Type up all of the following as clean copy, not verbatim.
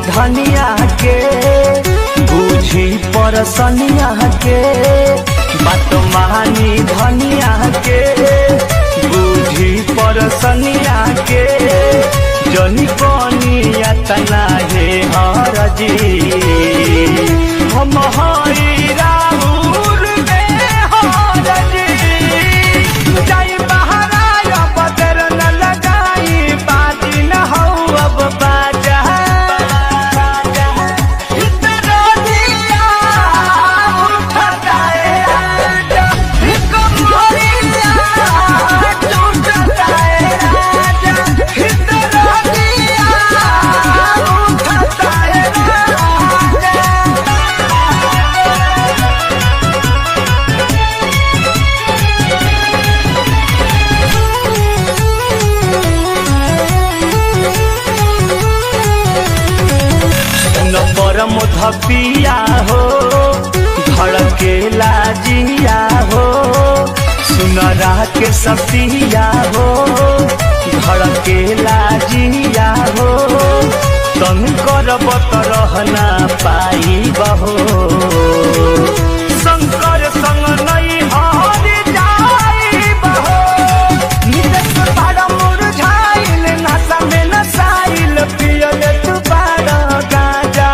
धनिया के बूझी परसनिया के बात मानी धनिया के बूझी परसनिया के जनी कनिया तना हे हरजी हम हई राहुल में हरजी जाई बहराया बदर न लगाई बाजी न हो अब बाजा परम धपिया हो धड़के लाजिया हो सुनरा के सपिया हो धड़के लाजिया हो तन करब त रहना पाई बहो शंकर संग नहीं हरि जाई बहो निदेश बाड़ा मुरझाइल नशा में नसाइल पियल तू बाड़ा गाजा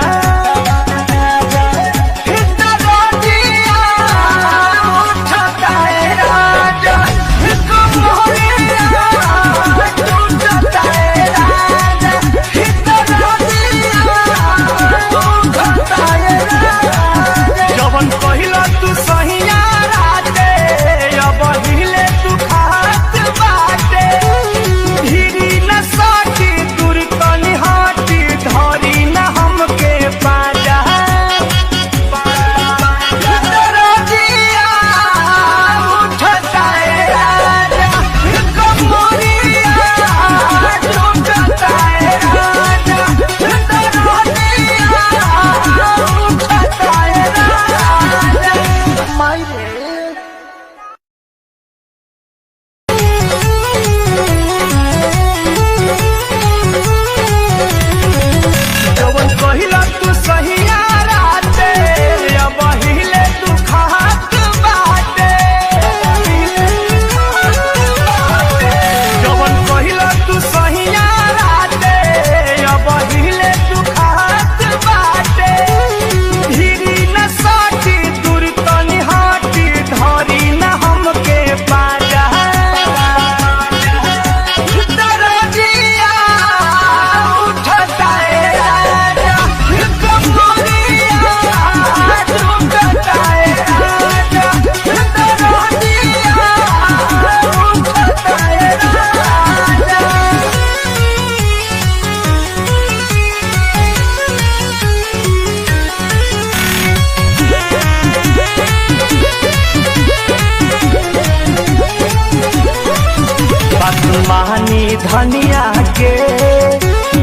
मानी धनिया के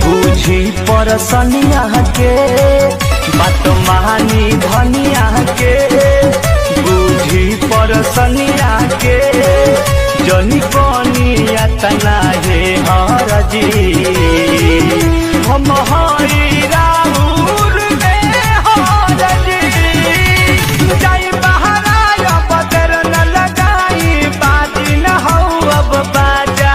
बूझी परसनिया के बात मानी धनिया के बूझी परसनिया के जनी कनिया तना हे हरजी हम हई राहुल में हरजी जाई बहराया बदर न लगाई बाजी न हो अब बाजा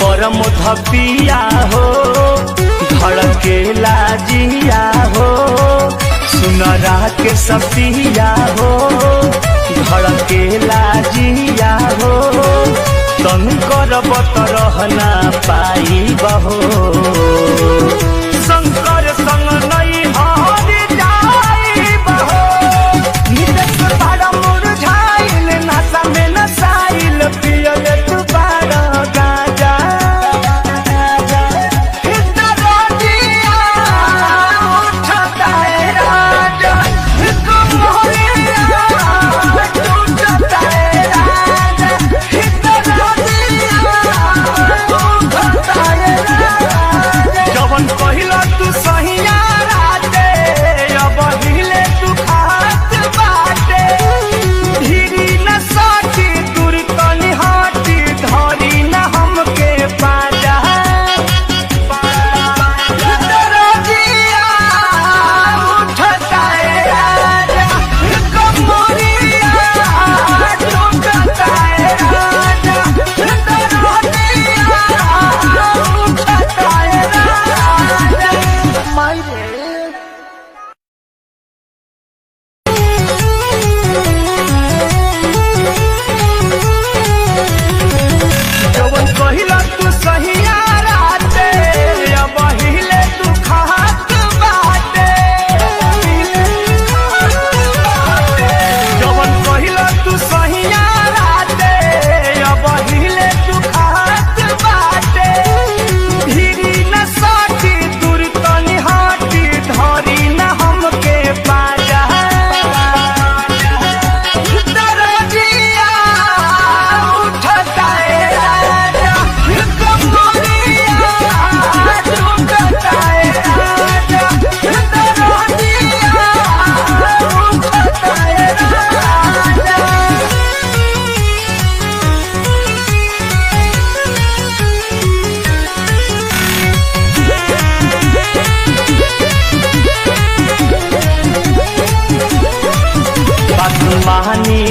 परम धपिया हो धड़के लाजिया हो सुनरा के सपिया हो धड़के लाजिया हो तन करब त रहना पाई बहो शंकर संग नहीं हरि जाई बहो निदेश बाड़ा मुरझाइल नशा में नसाइल पियल तू बाड़ा गाजा हित रोजी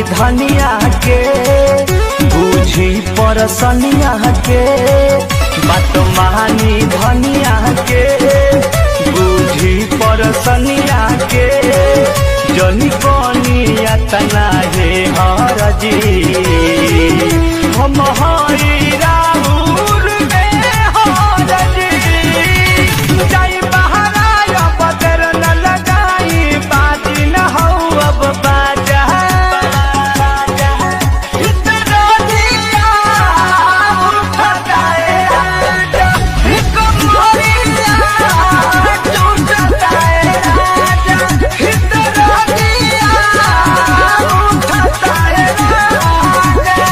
धनिया के बूझी परसनिया के बात मानी धनिया के बूझी परसनिया के जनी कनिया तना हे हरजी हम हई राहुल में हरजी जाई बहराया बदर न लगाई बाजी न हो अब बाजा इतना दिया उठा जाए राजा कमरिया टूट जाए राजा इतना दिया उठा जाए राजा।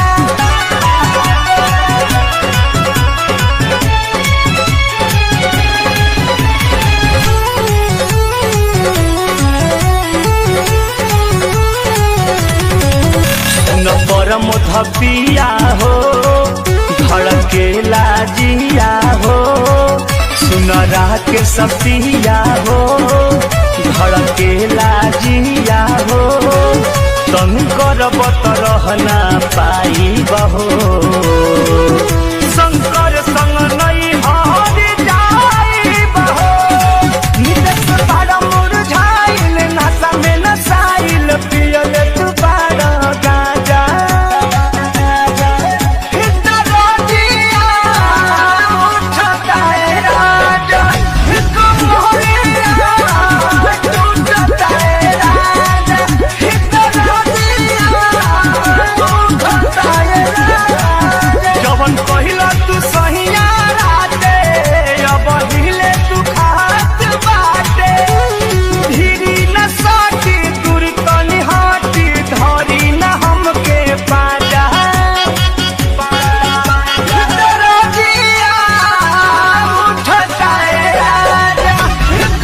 न परम धपिया हो धड़के लाजिया हो सुनरा के सपिया हो धड़के लाजिया हो तन करबत रहना पाई बहो शंकर संग नहीं हरि जाई बहो नितेश बड़ा मुरझाइल नशा में नसाइल पियल तू बड़ा गाजा इतना रोजिया उठता है राजा कमरिया टूटता है राजा इतना रोजिया उठता है राजा जवन कहिला तू सहिया राते अब हिले तू खात बाटे धीरी न साटी दूरी तनी हाटी धरी न हमके पाजा दरजिया उठता है राजा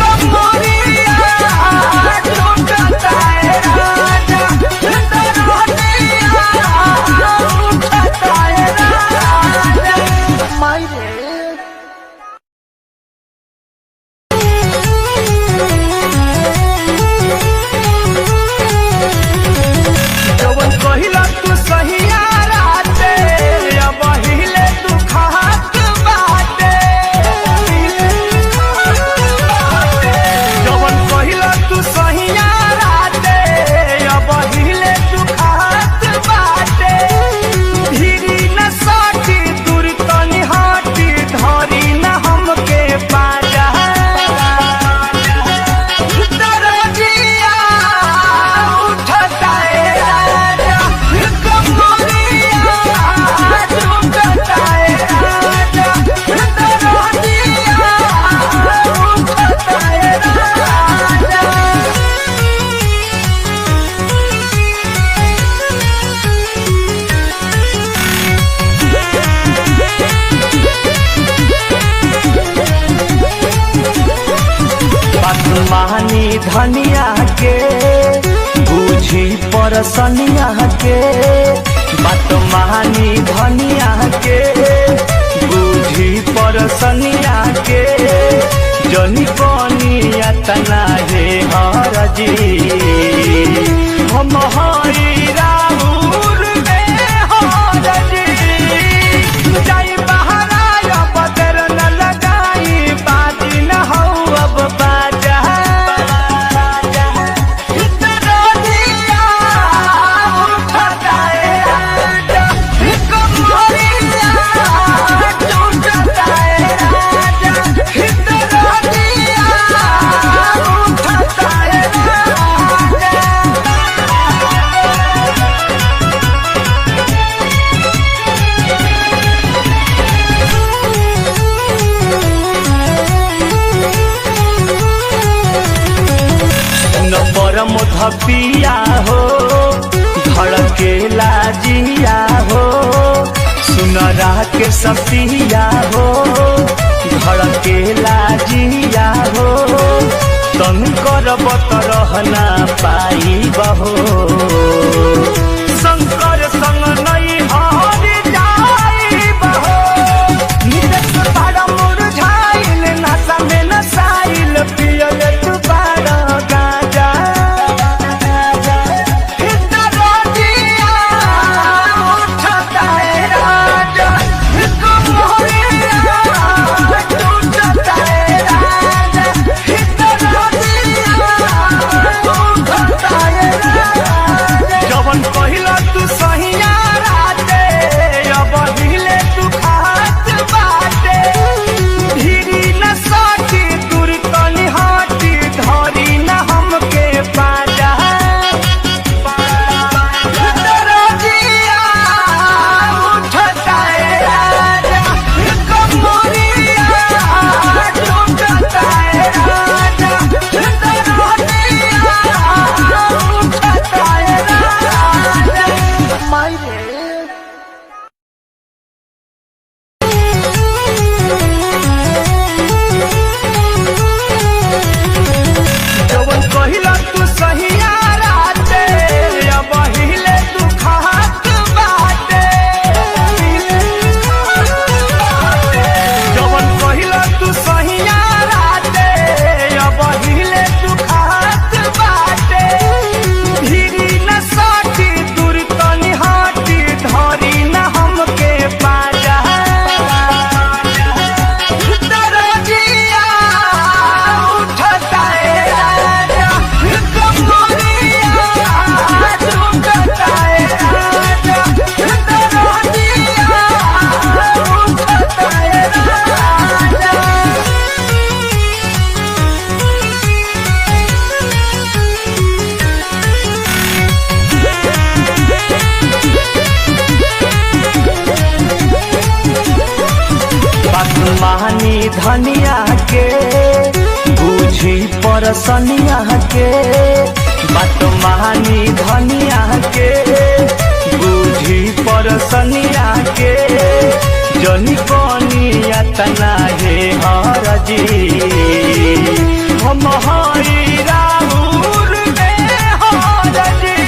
कमरिया टूटता है राजा दरजिया उठता है राजा मायरे जवन कहिला तू सहिया राते अब हिले तू खात बाटे जवन कहिला तू सहिया राते अब हिले तू खात बाटे धीरी न साटी दूरी तनी हाटी धरी न हमके पाजा दरजिया उठता है राजा कमरिया टूटता है राजा दरजिया उठता है राजा। बात मानी धनिया के बूझी परसनिया के बात मानी धनिया के बूझी परसनिया के जनी कनिया तना हे हरजी हम हई राहुल में हरजी जाई बहराया बदर न लगाई बाजी न हो अब बाजा इतना दिया उठा जाए राजा कमरिया टूटता है राजा इतना दिया उठता है राजा। न परम धपिया हो धड़के लाजिया हो सुनरा के सपिया हो धड़के लाजिया हो तन करबत रहना पाई बहो शंकर संग नहीं हरि जाई बहो नितेश बड़ा मुरझाइल नशा में नसाइल पियल तू बड़ा गाजा इतना रोजी मानी धनिया के बूझी परसनिया के बात मानी धनिया के बूझी परसनिया के जनी कनिया तना हे हरजी हम हरी राहुल में हरजी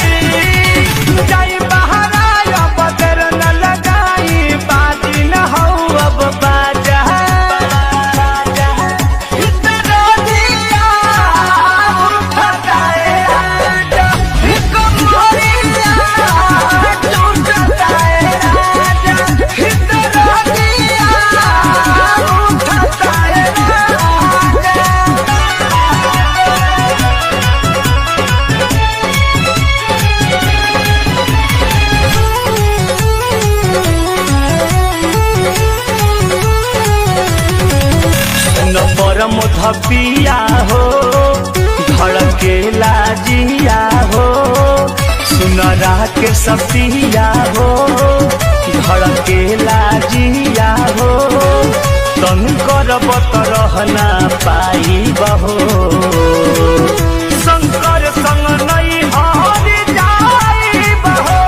जाई बहराया बदर न लगाई बाजी न हो अब बाजा इतना दिया उठाए राजा कमरिया टूटताए राजा इतना दिया उठाए राजा। न परम धपिया हो धड़के लाजिया हो सुनरा के सपिया हो धड़के लाजिया हो तन करब रहना पाई बहो शंकर संग नहीं हरि जाई बहो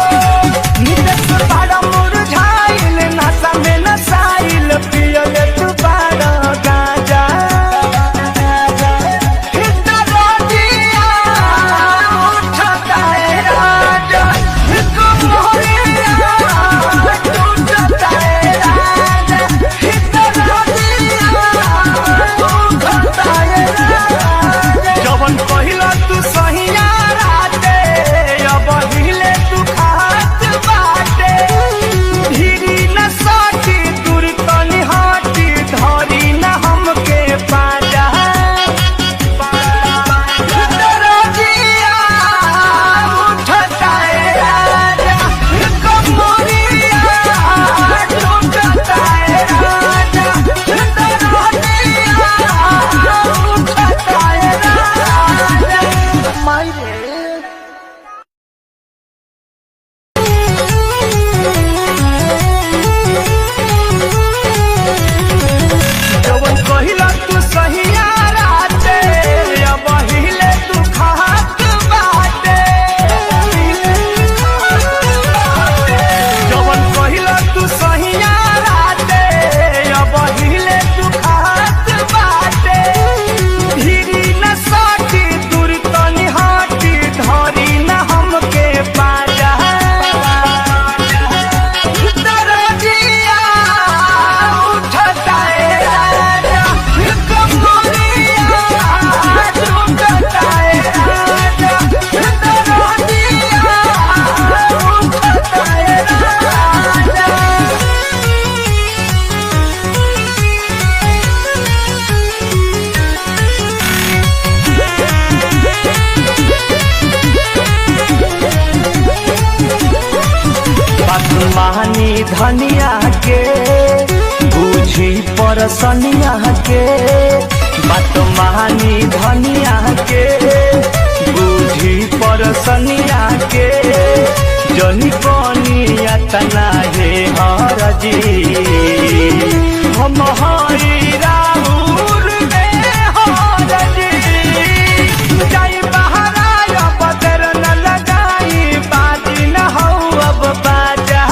निदेश बाड़ा मुरझाइल नशा में नसाइल पियल तू बाड़ा गाजा इतना रोजिया उठताए राजा कमरिया टूटताए राजा इतना रोजिया उठताए राजा जवन कहिला तू सहिया राते अब हिले तू खात बाटे धीरी न साटी दूर तनी हाटी धरी न हमके पाजा रोजिया उठताए राजा कमरिया टूटताए राजा रोजिया उठताए राजा मायरे जवन कहिला तू सहिया राते अब हिले तू खात बाटे जवन कहिला तू सहिया राते अब हिले तू खात बाटे धीरी न साटी दूर तनी हाटी धरी न हमके पाजा दरजिया उठताए राजा कमरिया टूटताए राजा दरजिया उठताए राजा। बात मानी धनिया के बूझी परसनिया के बात मानी धनिया के बूझी परसनिया के जनी कनिया तना हे हरजी हम हरी राहुल में हरजी जाई बहराया बदर न लगाई बाजी न हो अब बाजा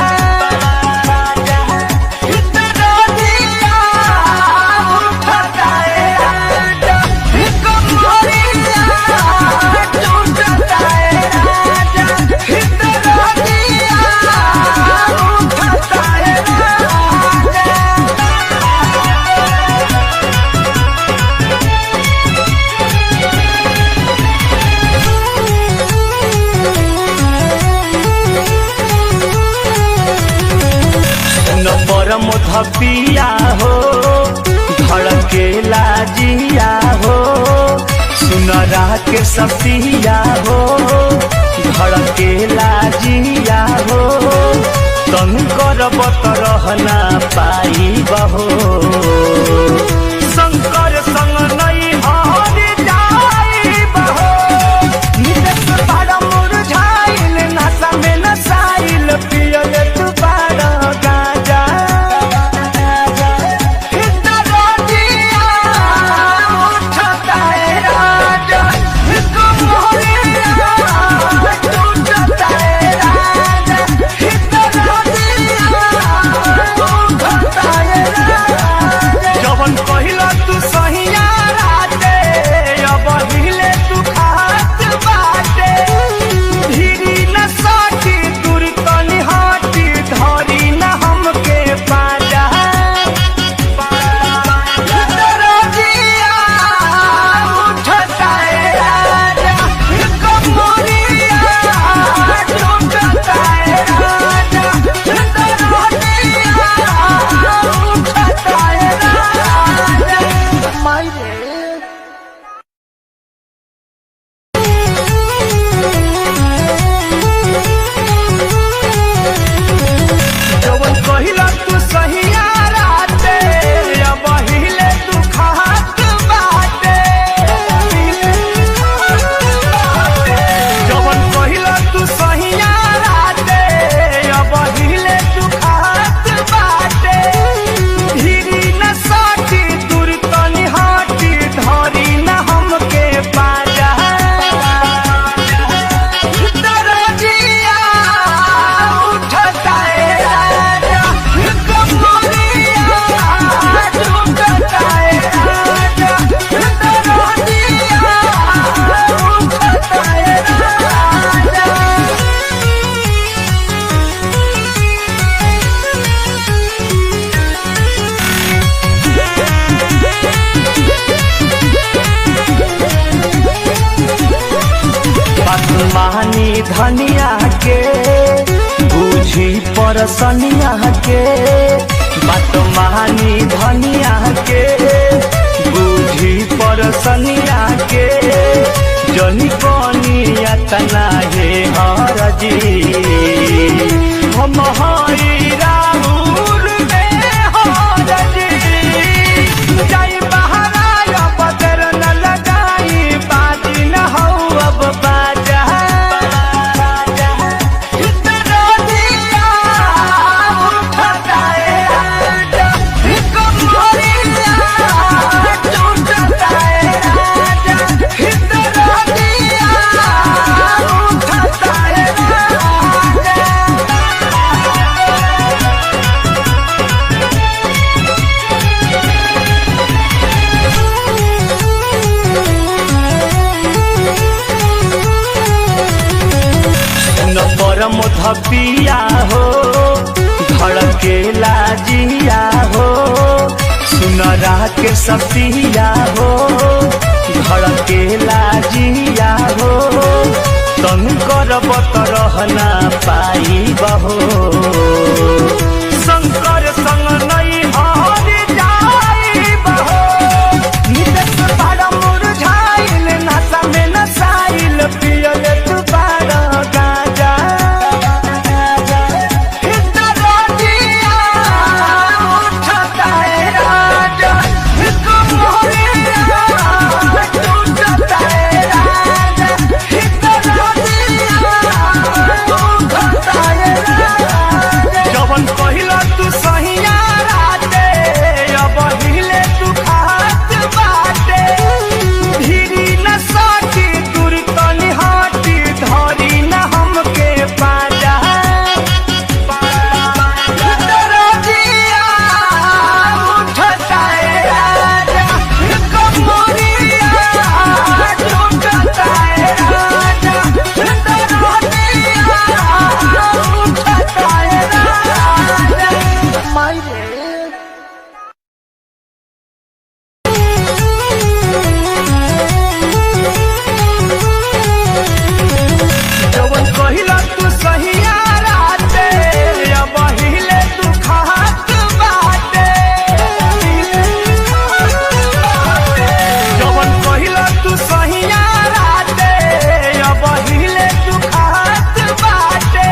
इतना दिया उठताए राजा कमरिया टूटताए राजा इतना दिया उठताए राजा। न परम धपिया हो धड़के लाजिया हो सुनरा के सपिया हो धड़के लाजिया हो तन करब रहना पाई बहो शंकर संग नहीं हरि जाई बहो निदेश बाड़ा मुरझाइल नशा में नसाइल पियल तू बाड़ा गाजा इतना रोजी धनिया के बूझी परसनिया के बात मानी धनिया के बूझी परसनिया के जनी कनिया तना हे हरजी हम हई राहुल में हरजी जाई बहराया बदर न लगाई बाजी न हो अब बाजा इतना दिया उठाए राजा कमरिया टूटताए राजा इतना दिया उठाए राजा। न परम धपिया हो धड़के लाजिया हो सुनरा के सपिया हो धड़के लाजिया हो तन करबत रहना पाई बहो शंकर संग नहीं हर जाई बहो निदेश बड़ा मुरझाइल नशा में नसाइल पियल तू बड़ा गाजा इतना दिया उठाए राजा कमरिया टूटताए राजा इतना दिया उठाए राजा। जवन कहिला तू सहिया राते अब हिले तू खात बाटे धीरी न साटी दूर तनी हाटी धरी न हमके पाजा इतना दिया उठाए राजा कमरिया टूटताए राजा इतना दिया उठाए राजा। मायरे जवन कहिला तू सहिया राते अब हिले तू खात बाटे जवन कहिला तू सहिया राते अब हिले तू खात बाटे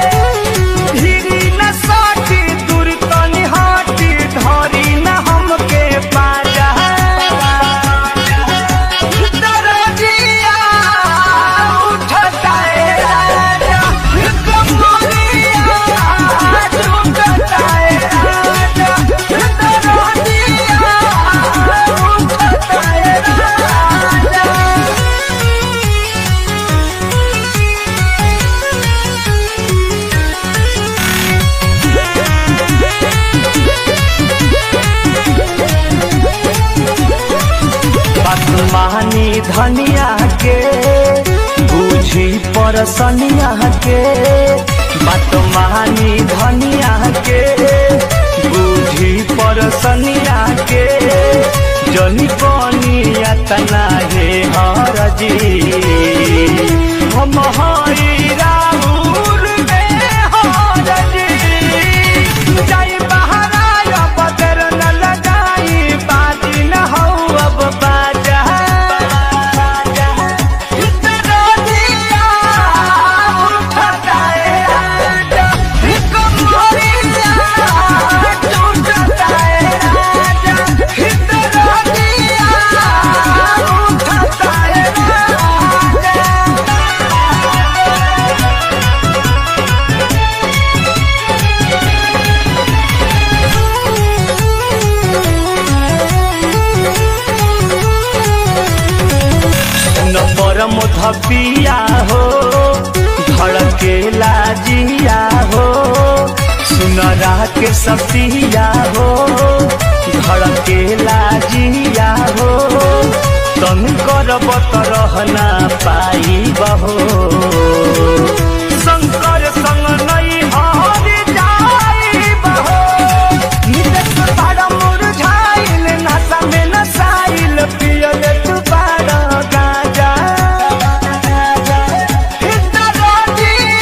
धीरी न साटी दूर तनी हाटी धरी न हमके पाजा इतना दिया उठाए राजा कमरिया टूटताए राजा इतना दिया उठाए राजा। बात मानी धनिया के बूझी परसनिया के बात मानी धनिया के बूझी परसनिया के जनी कनिया तना हे हरजी हम हई राहुल में हरजी जाई बहराया बदर न लगाई बाजी न हो अब बाजा इतना दिया उठाए राजा कमरिया टूटताए राजा इतना दिया उठाए राजा। न परम धपिया हो धड़के लाजिया हो सुनरा के सपिया हो धड़के लाजिया हो तन करबत रहना पाई बहो शंकर संग नहीं हर जाई बहो निदेश बड़ा मुरझाइल नशा में नसाइल पियल तू बड़ा गाजा इतना दिया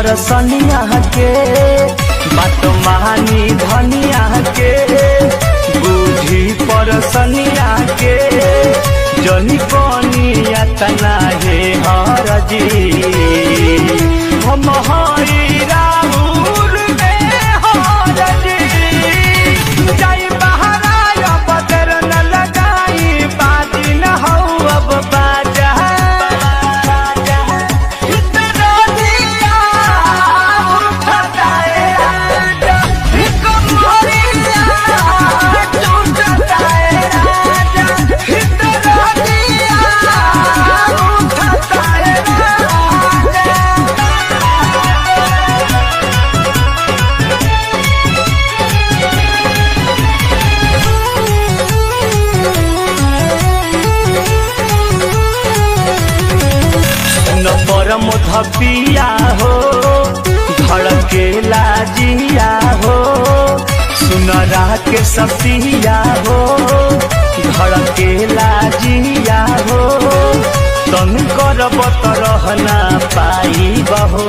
परसनिया के बात महानी धनिया के बूझी परसनिया के जनी कनिया तना हे हरजी हम हई राहुल में हरजी जाई बहराया बदर न लगाई बाजी न हऊ अब बाजा परम धपिया हो धड़के लाजिया हो सुनरा के सपिया हो धड़के लाजिया हो तन करब त रहना पाई बहो